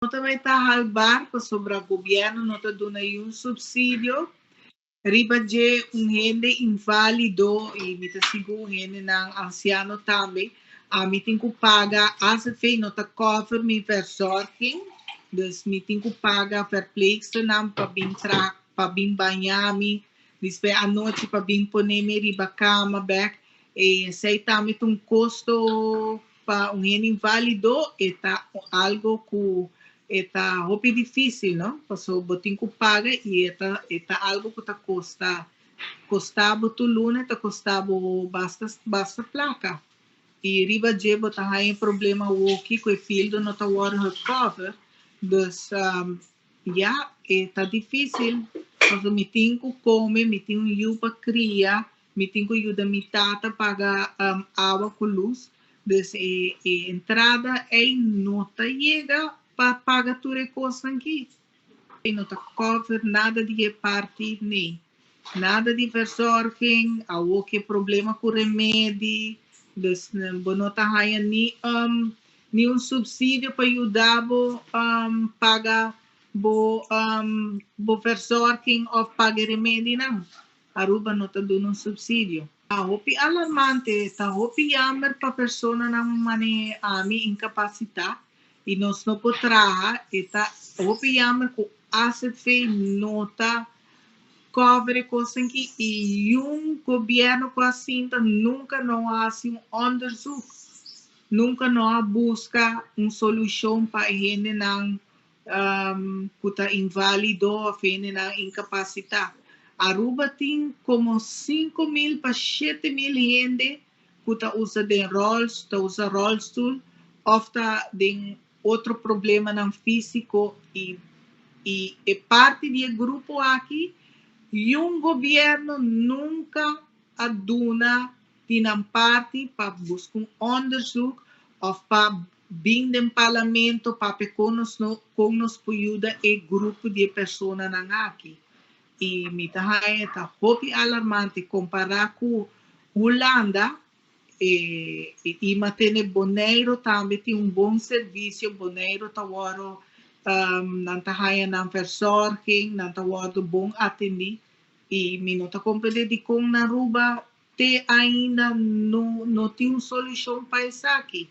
nota vai estar halbar para sobre o governo, nota dona um subsídio, riba de gente inválido e me tá seguro gente ng anciano também, a me tem que pagar, as fei nota cover me verzorging, dus me tem que pagar verpleegster para bem para bem banhar me, despe a noite para bem poner me riba cama back, e sei também um custo para gente inválido, está algo que está hopi difícil, não? Passo botin ko paga e eta algo que tá costava tu luna, tá costava basta placa. E riba jebo tá aí problema o que com o filho não tá water recover, dus tá difícil. Passo me tinco come, me tinco yupa cria, me tinco yuda mitata paga água com luz, dus entrada é nota chega paga tu recurso aqui. E não está cover nada de parte nem. Nada de verzorging, há que problema com remédio, não está ni subsídio para ajudar pagar bo verzorging ou pagar remédio não. Aruba não está dando subsídio. Hopi alarmante, está hopi jammer para pessoa não mane ami incapacitar. E nós não podemos hopi jammer com asset fee nota cobre coisa que e governo com assim nunca não há assim onderzoek, nunca não busca solução para gente não que está inválido ou gente não incapacitar. Aruba tem como 5.000 para 7.000 gente que está usa rollstool, ou está tem outro problema não físico e parte do grupo aqui, governo nunca aduna tinang parte para buscar onderzoek ou para vir do parlamento para conosco ajuda e grupo de pessoas aqui. E me está hopi alarmante comparar com Holanda e mantém Bonaire também tem bom serviço, Bonaire está waro nantahaya ng verzorging, nantawado bom atendi, e minuta compete di kung naruba te ainda no tem solução para isso aqui.